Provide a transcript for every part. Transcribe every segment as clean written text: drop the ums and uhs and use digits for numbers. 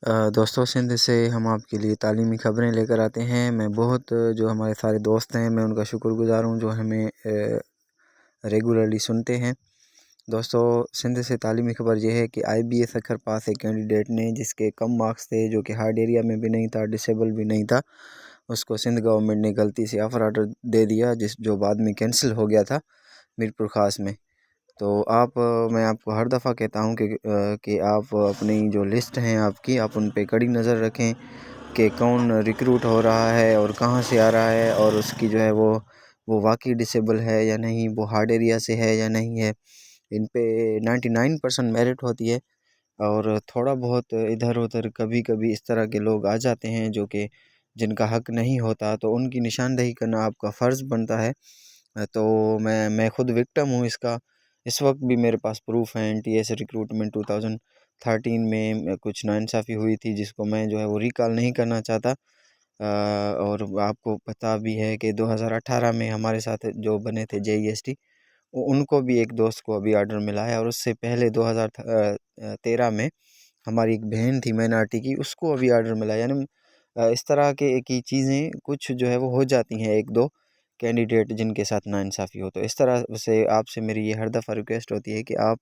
دوستوں سندھ سے ہم آپ کے لیے تعلیمی خبریں لے کر آتے ہیں۔ میں بہت جو ہمارے سارے دوست ہیں میں ان کا شکر گزار ہوں جو ہمیں ریگولرلی سنتے ہیں۔ دوستوں سندھ سے تعلیمی خبر یہ ہے کہ آئی بی اے سکھر پاس ایک کینڈیڈیٹ نے جس کے کم مارکس تھے، جو کہ ہارڈ ایریا میں بھی نہیں تھا، ڈسیبل بھی نہیں تھا، اس کو سندھ گورنمنٹ نے غلطی سے آفر آرڈر دے دیا، جو بعد میں کینسل ہو گیا تھا میرپور خاص میں۔ تو میں آپ کو ہر دفعہ کہتا ہوں کہ آپ اپنی جو لسٹ ہیں آپ ان پہ کڑی نظر رکھیں کہ کون ریکروٹ ہو رہا ہے اور کہاں سے آ رہا ہے، اور اس کی جو ہے وہ واقعی ڈسیبل ہے یا نہیں، وہ ہارڈ ایریا سے ہے یا نہیں ہے۔ ان پہ 99% میرٹ ہوتی ہے، اور تھوڑا بہت ادھر ادھر کبھی کبھی اس طرح کے لوگ آ جاتے ہیں جو کہ جن کا حق نہیں ہوتا، تو ان کی نشاندہی کرنا آپ کا فرض بنتا ہے۔ تو میں خود وکٹم ہوں اس کا۔ اس وقت بھی میرے پاس پروف ہیں۔ NTA سے ریکروٹمنٹ 2013 میں کچھ ناانصافی ہوئی تھی جس کو میں جو ہے وہ ریکال نہیں کرنا چاہتا، اور آپ کو پتہ بھی ہے کہ 2018 میں ہمارے ساتھ جو بنے تھے JEST، ان کو بھی ایک دوست کو ابھی آرڈر ملا ہے، اور اس سے پہلے 2013 میں ہماری ایک بہن تھی مائنارٹی کی، اس کو ابھی آرڈر ملا ہے۔ یعنی اس طرح کی چیزیں کچھ جو ہے وہ ہو جاتی ہیں، ایک دو کینڈیڈیٹ جن کے ساتھ ناانصافی ہو۔ تو اس طرح سے آپ سے میری یہ ہر دفعہ ریکویسٹ ہوتی ہے کہ آپ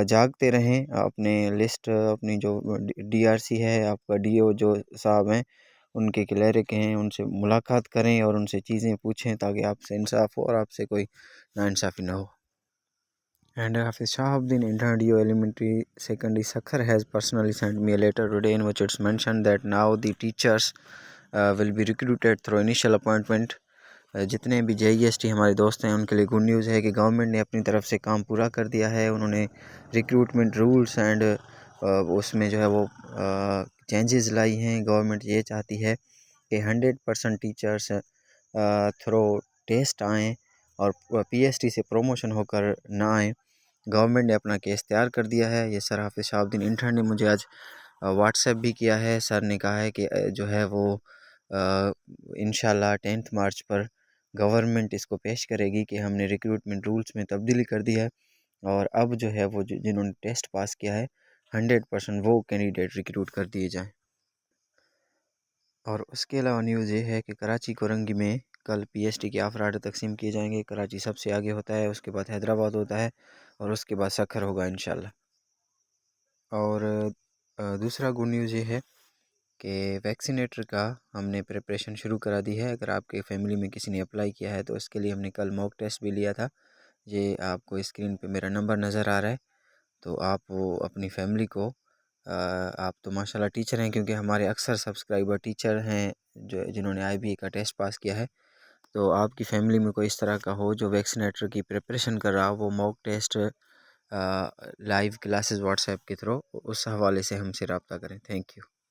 جاگتے رہیں، اپنے لسٹ، اپنی جو DRC ہے، آپ کا DO جو صاحب ہیں، ان کے کلیرک ہیں، ان سے ملاقات کریں اور ان سے چیزیں پوچھیں تاکہ آپ سے انصاف ہو اور آپ سے کوئی ناانصافی نہ ہو۔ And Hafiz Shahabuddin, intern DO Elementary Secondary Sakhar, has personally sent me a letter today in which it's mentioned that now the teachers will be recruited through initial appointment۔ جتنے بھی JEST ہمارے دوست ہیں ان کے لیے گڈ نیوز ہے کہ government نے اپنی طرف سے کام پورا کر دیا ہے۔ انہوں نے ریکروٹمنٹ رولز اینڈ اس میں جو ہے وہ چینجز لائی ہیں۔ گورنمنٹ یہ چاہتی ہے کہ 100% ٹیچرس تھرو ٹیسٹ آئیں اور PST سے پروموشن ہو کر نہ آئیں۔ گورنمنٹ نے اپنا کیس تیار کر دیا ہے۔ یہ سر حافظ شہاب الدین انٹرن نے مجھے آج واٹس ایپ بھی کیا ہے۔ سر نے کہا ہے کہ جو ہے وہ انشاءاللہ 10 مارچ پر گورنمنٹ اس کو پیش کرے گی کہ ہم نے ریکروٹمنٹ رولز میں تبدیلی کر دی ہے، اور اب جو ہے وہ جنہوں نے ٹیسٹ پاس کیا ہے 100% وہ کینڈیڈیٹ ریکروٹ کر دیے جائیں۔ اور اس کے علاوہ نیوز یہ ہے کہ کراچی کورنگی میں کل PST کے آفر آرڈر تقسیم کیے جائیں گے۔ کراچی سب سے آگے ہوتا ہے، اس کے بعد حیدرآباد ہوتا ہے، اور اس کے بعد سکھر ہوگا انشاءاللہ۔ اور دوسرا گڈ نیوز یہ ہے کہ ویکسینیٹر کا ہم نے پریپریشن شروع کرا دی ہے۔ اگر آپ کے فیملی میں کسی نے اپلائی کیا ہے تو اس کے لیے ہم نے کل موک ٹیسٹ بھی لیا تھا۔ یہ آپ کو اسکرین پہ میرا نمبر نظر آ رہا ہے، تو آپ وہ اپنی فیملی کو آپ تو ماشاءاللہ ٹیچر ہیں، کیونکہ ہمارے اکثر سبسکرائبر ٹیچر ہیں جنہوں نے IBA کا ٹیسٹ پاس کیا ہے۔ تو آپ کی فیملی میں کوئی اس طرح کا ہو جو ویکسینیٹر کی پریپریشن کر رہا ہو، وہ mock test live classes WhatsApp کے تھرو اس حوالے سے ہم سے رابطہ کریں۔ Thank you.